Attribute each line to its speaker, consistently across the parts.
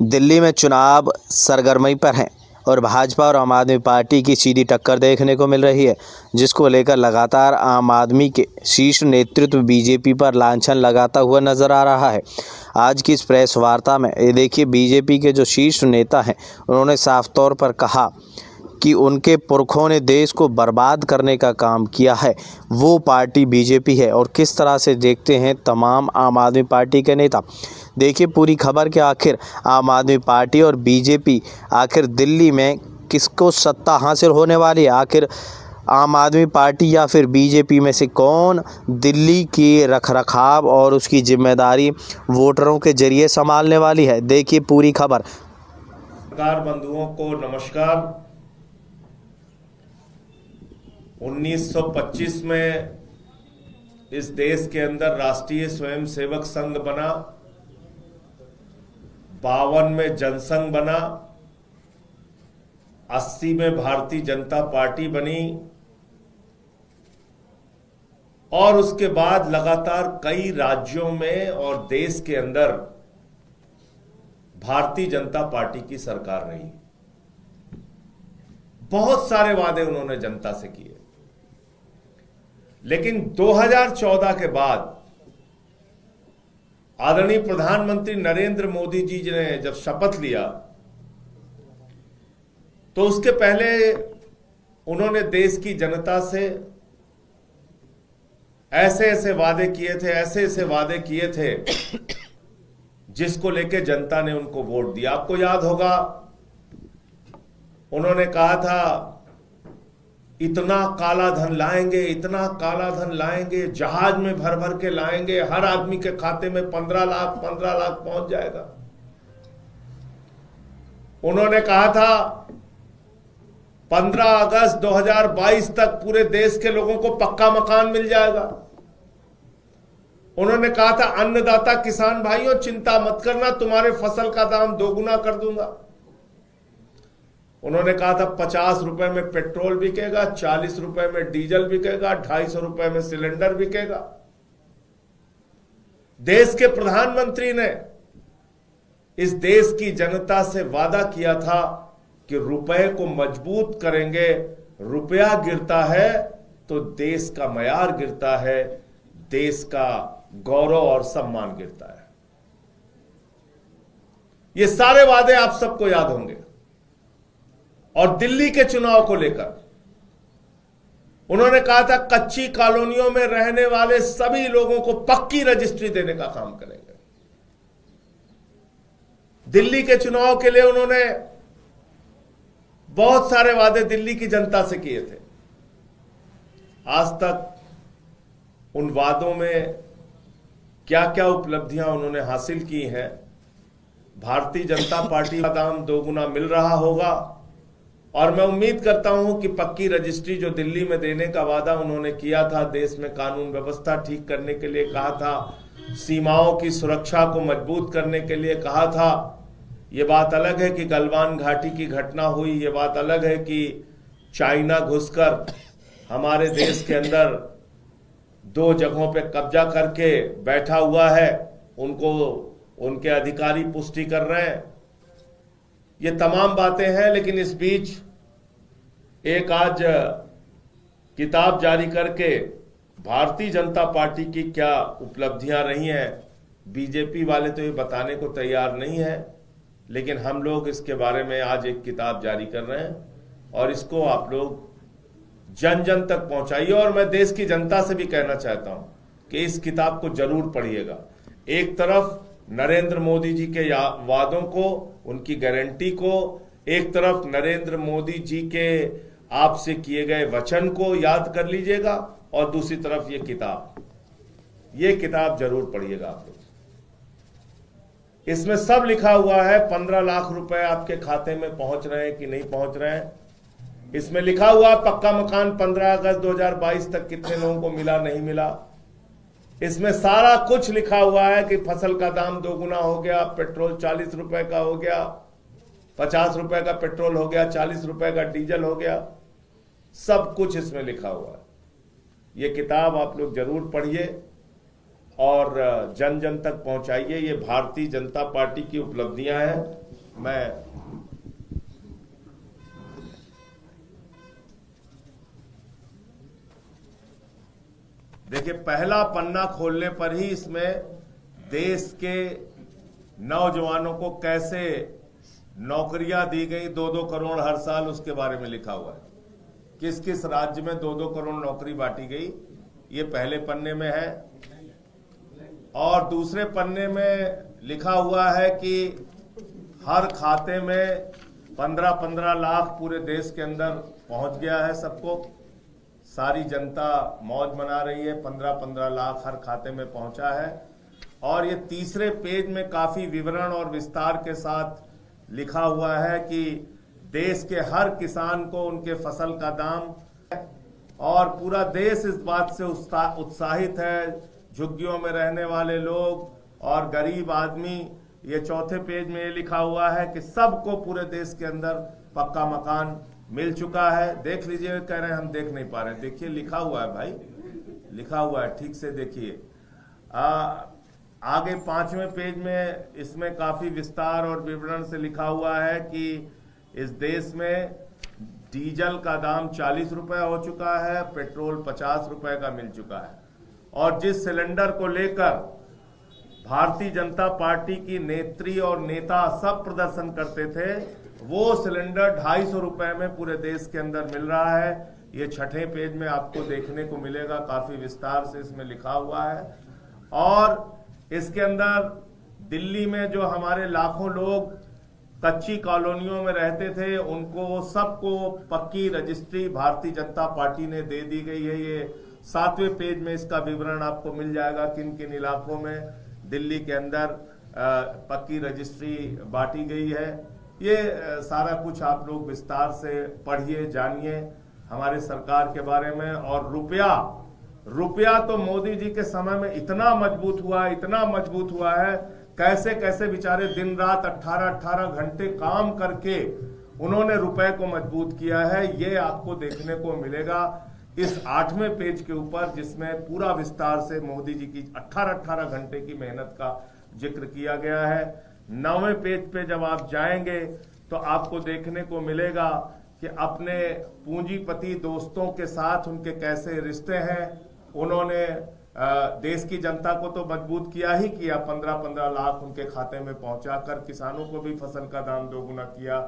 Speaker 1: दिल्ली में चुनाव सरगर्मी पर हैं और भाजपा और आम आदमी पार्टी की सीधी टक्कर देखने को मिल रही है, जिसको लेकर लगातार आम आदमी के शीर्ष नेतृत्व बीजेपी पर लांछन लगाता हुआ नजर आ रहा है। आज की इस प्रेस वार्ता में ये देखिए, बीजेपी के जो शीर्ष नेता हैं उन्होंने साफ तौर पर कहा कि उनके पुरखों ने देश को बर्बाद करने का काम किया है, वो पार्टी बीजेपी है। और किस तरह से देखते हैं तमाम आम आदमी पार्टी के नेता। देखिए पूरी खबर कि आखिर आम आदमी पार्टी और बीजेपी आखिर दिल्ली में किसको सत्ता हासिल होने वाली है। आखिर आम आदमी पार्टी या फिर बीजेपी में से कौन दिल्ली की रखरखाव और उसकी जिम्मेदारी वोटरों के जरिए संभालने वाली है। देखिए पूरी खबर।
Speaker 2: पत्रकार बंधुओं को नमस्कार। 1925 में इस देश के अंदर राष्ट्रीय स्वयंसेवक संघ बना, 52 में जनसंघ बना, 80 में भारतीय जनता पार्टी बनी और उसके बाद लगातार कई राज्यों में और देश के अंदर भारतीय जनता पार्टी की सरकार रही। बहुत सारे वादे उन्होंने जनता से किए, लेकिन 2014 के बाद आदरणीय प्रधानमंत्री नरेंद्र मोदी जी ने जब शपथ लिया तो उसके पहले उन्होंने देश की जनता से ऐसे ऐसे वादे किए थे जिसको लेके जनता ने उनको वोट दिया। आपको याद होगा, उन्होंने कहा था इतना काला धन लाएंगे, इतना काला धन लाएंगे, जहाज में भर भर के लाएंगे, हर आदमी के खाते में 15 लाख पहुंच जाएगा। उन्होंने कहा था 15 अगस्त 2022 तक पूरे देश के लोगों को पक्का मकान मिल जाएगा। उन्होंने कहा था अन्नदाता किसान भाइयों चिंता मत करना, तुम्हारे फसल का दाम दोगुना कर दूंगा। उन्होंने कहा था 50 रुपए में पेट्रोल बिकेगा, 40 रुपए में डीजल बिकेगा, 250 रुपए में सिलेंडर बिकेगा। देश के प्रधानमंत्री ने इस देश की जनता से वादा किया था कि रुपए को मजबूत करेंगे। रुपया गिरता है तो देश का मयार गिरता है, देश का गौरव और सम्मान गिरता है। ये सारे वादे आप सबको याद होंगे। और दिल्ली के चुनाव को लेकर उन्होंने कहा था कच्ची कॉलोनियों में रहने वाले सभी लोगों को पक्की रजिस्ट्री देने का काम करेंगे। दिल्ली के चुनाव के लिए उन्होंने बहुत सारे वादे दिल्ली की जनता से किए थे। आज तक उन वादों में क्या क्या उपलब्धियां उन्होंने हासिल की हैं। भारतीय जनता पार्टी का दाम दोगुना मिल रहा होगा और मैं उम्मीद करता हूं कि पक्की रजिस्ट्री जो दिल्ली में देने का वादा उन्होंने किया था, देश में कानून व्यवस्था ठीक करने के लिए कहा था, सीमाओं की सुरक्षा को मजबूत करने के लिए कहा था। ये बात अलग है कि गलवान घाटी की घटना हुई, ये बात अलग है कि चाइना घुसकर हमारे देश के अंदर 2 जगहों पे कब्जा करके बैठा हुआ है, उनको उनके अधिकारी पुष्टि कर रहे हैं। ये तमाम बातें हैं, लेकिन इस बीच एक आज किताब जारी करके भारतीय जनता पार्टी की क्या उपलब्धियां रही हैं, बीजेपी वाले तो ये बताने को तैयार नहीं है, लेकिन हम लोग इसके बारे में आज एक किताब जारी कर रहे हैं और इसको आप लोग जन जन तक पहुंचाइए। और मैं देश की जनता से भी कहना चाहता हूं कि इस किताब को जरूर पढ़िएगा। एक तरफ नरेंद्र मोदी जी के वादों को, उनकी गारंटी को, एक तरफ नरेंद्र मोदी जी के आपसे किए गए वचन को याद कर लीजिएगा और दूसरी तरफ ये किताब जरूर पढ़िएगा आप लोग। इसमें सब लिखा हुआ है। 15 लाख रुपए आपके खाते में पहुंच रहे हैं कि नहीं पहुंच रहे हैं। इसमें लिखा हुआ पक्का मकान 15 अगस्त 2022 तक कितने लोगों को मिला, नहीं मिला। इसमें सारा कुछ लिखा हुआ है कि फसल का दाम दोगुना हो गया, पेट्रोल 40 रुपए का हो गया, 50 रुपए का पेट्रोल हो गया, 40 रुपए का डीजल हो गया। सब कुछ इसमें लिखा हुआ है। ये किताब आप लोग जरूर पढ़िए और जन जन तक पहुंचाइए। ये भारतीय जनता पार्टी की उपलब्धियां हैं। मैं देखिए, पहला पन्ना खोलने पर ही इसमें देश के नौजवानों को कैसे नौकरियां दी गई, 2-2 करोड़ हर साल, उसके बारे में लिखा हुआ है। किस किस राज्य में 2-2 करोड़ नौकरी बांटी गई, ये पहले पन्ने में है। और दूसरे पन्ने में लिखा हुआ है कि हर खाते में 15-15 लाख पूरे देश के अंदर पहुंच गया है सबको। सारी जनता मौज मना रही है, 15-15 लाख हर खाते में पहुंचा है। और ये तीसरे पेज में काफी विवरण और विस्तार के साथ लिखा हुआ है कि देश के हर किसान को उनके फसल का दाम, और पूरा देश इस बात से उत्साहित है, झुग्गियों में रहने वाले लोग और गरीब आदमी। ये चौथे पेज में ये लिखा हुआ है कि सबको पूरे देश के अंदर पक्का मकान मिल चुका है। देख लीजिए, कह रहे हैं हम देख नहीं पा रहे, देखिए लिखा हुआ है भाई, लिखा हुआ है, ठीक से देखिए। आगे 5वें पेज में इसमें काफी विस्तार और विवरण से लिखा हुआ है कि इस देश में डीजल का दाम 40 रुपए हो चुका है, पेट्रोल 50 रुपए का मिल चुका है। और जिस सिलेंडर को लेकर भारतीय जनता पार्टी की नेत्री और नेता सब प्रदर्शन करते थे, वो सिलेंडर 250 रुपए में पूरे देश के अंदर मिल रहा है। ये छठे पेज में आपको देखने को मिलेगा, काफी विस्तार से इसमें लिखा हुआ है। और इसके अंदर दिल्ली में जो हमारे लाखों लोग कच्ची कॉलोनियों में रहते थे, उनको सबको पक्की रजिस्ट्री भारतीय जनता पार्टी ने दे दी गई है। ये 7वें पेज में इसका विवरण आपको मिल जाएगा, किन किन इलाकों में दिल्ली के अंदर पक्की रजिस्ट्री बांटी गई है। ये सारा कुछ आप लोग विस्तार से पढ़िए, जानिए हमारे सरकार के बारे में। और रुपया तो मोदी जी के समय में इतना मजबूत हुआ, इतना मजबूत हुआ है, कैसे कैसे बेचारे दिन रात 18-18 घंटे काम करके उन्होंने रुपए को मजबूत किया है। ये आपको देखने को मिलेगा इस 8वें पेज के ऊपर, जिसमें पूरा विस्तार से मोदी जी की 18-18 घंटे की मेहनत का जिक्र किया गया है। 9वें पेज पे जब आप जाएंगे तो आपको देखने को मिलेगा कि अपने पूंजीपति दोस्तों के साथ उनके कैसे रिश्ते हैं। उन्होंने देश की जनता को तो मजबूत किया ही किया, 15-15 लाख उनके खाते में पहुंचाकर किसानों को भी फसल का दाम 2 गुना किया,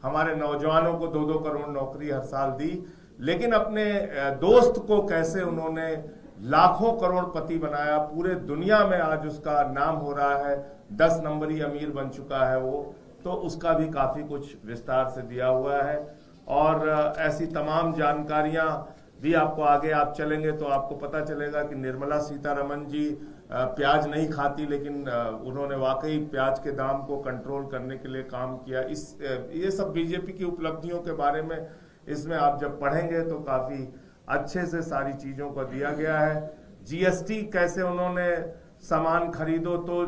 Speaker 2: हमारे नौजवानों को 2-2 करोड़ नौकरी हर साल दी। लेकिन अपने दोस्त को कैसे उन्होंने लाखों करोड़पति बनाया, पूरे दुनिया में आज उसका नाम हो रहा है, 10 नंबरी अमीर बन चुका है वो। तो उसका भी काफी कुछ विस्तार से दिया हुआ है। और ऐसी तमाम जानकारियां भी आपको आगे आप चलेंगे तो आपको पता चलेगा कि निर्मला सीतारमण जी प्याज नहीं खाती, लेकिन उन्होंने वाकई प्याज के दाम को कंट्रोल करने के लिए काम किया। ये सब बीजेपी की उपलब्धियों के बारे में इसमें आप जब पढ़ेंगे तो काफी अच्छे से सारी चीजों को दिया गया है। जीएसटी कैसे उन्होंने सामान खरीदो तो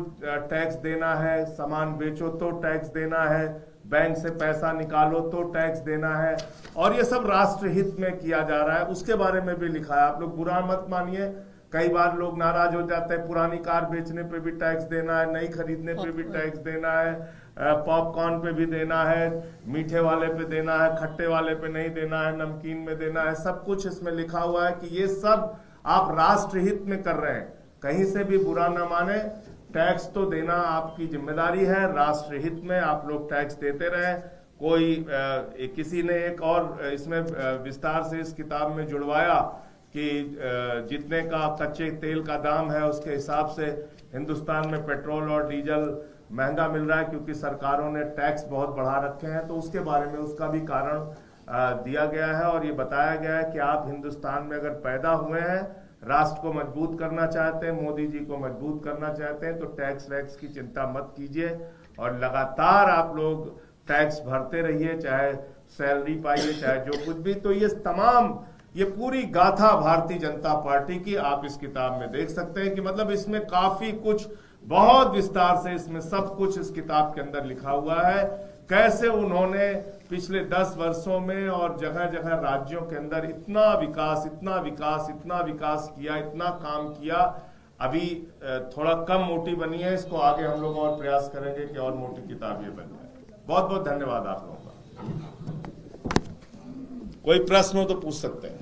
Speaker 2: टैक्स देना है, सामान बेचो तो टैक्स देना है, बैंक से पैसा निकालो तो टैक्स देना है, और ये सब राष्ट्र हित में किया जा रहा है, उसके बारे में भी लिखा है। आप लोग बुरा मत मानिए, कई बार लोग नाराज हो जाते हैं, पुरानी कार बेचने पे भी टैक्स देना है, नई खरीदने पे भी टैक्स देना है, पॉपकॉर्न पे भी देना है, मीठे वाले पे देना है, खट्टे वाले पे नहीं देना है, नमकीन में देना है, सब कुछ इसमें लिखा हुआ है कि ये सब आप राष्ट्र हित में कर रहे हैं। कहीं से भी बुरा न माने, टैक्स तो देना आपकी जिम्मेदारी है, राष्ट्र हित में आप लोग टैक्स देते रहे। कोई किसी ने एक और इसमें विस्तार से इस किताब में जुड़वाया कि जितने का कच्चे तेल का दाम है उसके हिसाब से हिंदुस्तान में पेट्रोल और डीजल महंगा मिल रहा है, क्योंकि सरकारों ने टैक्स बहुत बढ़ा रखे हैं। तो उसके बारे में उसका भी कारण दिया गया है और ये बताया गया है कि आप हिंदुस्तान में अगर पैदा हुए हैं, राष्ट्र को मजबूत करना चाहते हैं, मोदी जी को मजबूत करना चाहते हैं, तो टैक्स वैक्स की चिंता मत कीजिए और लगातार आप लोग टैक्स भरते रहिए, चाहे सैलरी पाइए चाहे जो कुछ भी। तो ये पूरी गाथा भारतीय जनता पार्टी की आप इस किताब में देख सकते हैं कि मतलब इसमें काफी कुछ बहुत विस्तार से इसमें सब कुछ इस किताब के अंदर लिखा हुआ है। कैसे उन्होंने पिछले 10 वर्षों में और जगह जगह राज्यों के अंदर इतना विकास किया, इतना काम किया। अभी थोड़ा कम मोटी बनी है, इसको आगे हम लोग और प्रयास करेंगे कि और मोटी किताब ये बन जाए। बहुत बहुत धन्यवाद आप लोगों का। कोई प्रश्न हो तो पूछ सकते हैं।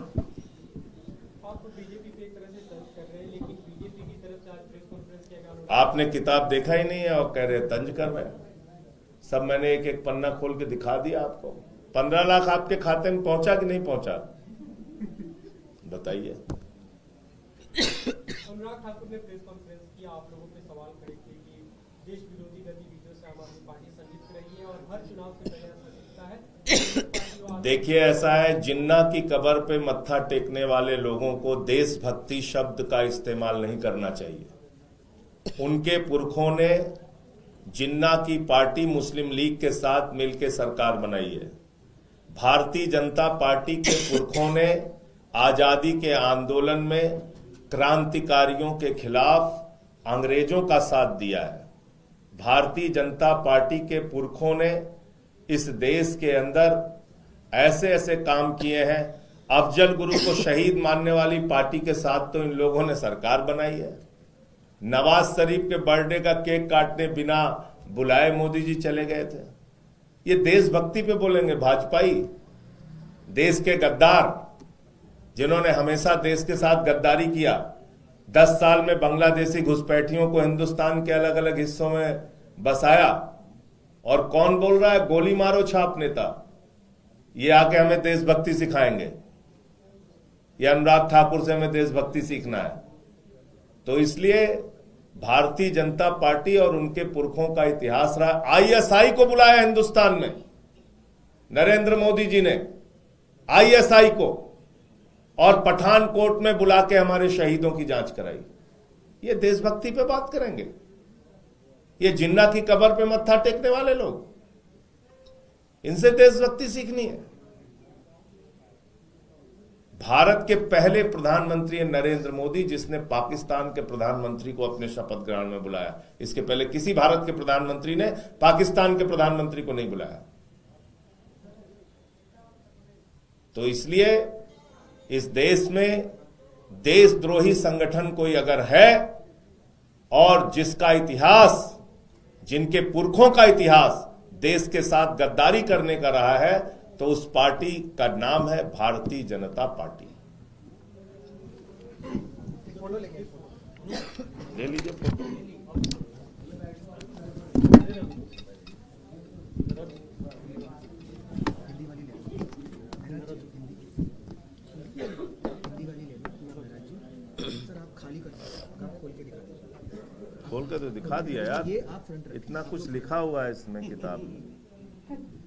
Speaker 3: बीजेपी पे एक तरह से तंज कर रहे हैं, लेकिन बीजेपी की तरफ से आज प्रेस कॉन्फ्रेंस किया।
Speaker 2: आपने किताब देखा ही नहीं है और कह रहे तंज कर रहे हैं। सब मैंने एक एक पन्ना खोल के दिखा दिया आपको। 15 लाख आपके खाते में पहुंचा कि नहीं पहुंचा, बताइए।
Speaker 3: अनुराग ठाकुर ने प्रेस कॉन्फ्रेंस किया, आप लोगों पे सवाल खड़े किए कि देश विरोधी गतिविधियों से आम आदमी पार्टी संलिप्त रही है और हर चुनाव से पहले ऐसा दिखता है।
Speaker 2: देखिए, ऐसा है, जिन्ना की कब्र पे मत्था टेकने वाले लोगों को देशभक्ति शब्द का इस्तेमाल नहीं करना चाहिए। उनके पुरखों ने जिन्ना की पार्टी मुस्लिम लीग के साथ मिलकर सरकार बनाई है। भारतीय जनता पार्टी के पुरखों ने आजादी के आंदोलन में क्रांतिकारियों के खिलाफ अंग्रेजों का साथ दिया है। भारतीय जनता पार्टी के पुरखों ने इस देश के अंदर ऐसे ऐसे काम किए हैं। अफजल गुरु को शहीद मानने वाली पार्टी के साथ तो इन लोगों ने सरकार बनाई है। नवाज शरीफ के बर्थडे का केक काटने बिना बुलाए मोदी जी चले गए थे। ये देशभक्ति पे बोलेंगे भाजपाई, देश के गद्दार जिन्होंने हमेशा देश के साथ गद्दारी किया। 10 साल में बांग्लादेशी घुसपैठियों को हिंदुस्तान के अलग अलग हिस्सों में बसाया। और कौन बोल रहा है गोली मारो छाप नेता, ये आके हमें देशभक्ति सिखाएंगे। ये अनुराग ठाकुर से हमें देशभक्ति सीखना है। तो इसलिए भारतीय जनता पार्टी और उनके पुरखों का इतिहास रहा। आईएसआई को बुलाया हिंदुस्तान में नरेंद्र मोदी जी ने, आईएसआई को, और पठानकोट में बुला के हमारे शहीदों की जांच कराई। ये देशभक्ति पे बात करेंगे? ये जिन्ना की कब्र पे मत्था टेकने वाले लोग, इनसे देशभक्ति सीखनी है। भारत के पहले प्रधानमंत्री है नरेंद्र मोदी, जिसने पाकिस्तान के प्रधानमंत्री को अपने शपथ ग्रहण में बुलाया। इसके पहले किसी भारत के प्रधानमंत्री ने पाकिस्तान के प्रधानमंत्री को नहीं बुलाया। तो इसलिए इस देश में देशद्रोही संगठन कोई अगर है और जिसका इतिहास, जिनके पुरखों का इतिहास देश के साथ गद्दारी करने का रहा है, तो उस पार्टी का नाम है भारतीय जनता पार्टी। ले लीजिए फोटो। खोल के तो दिखा दिया यार, इतना कुछ लिखा हुआ है इसमें किताब में।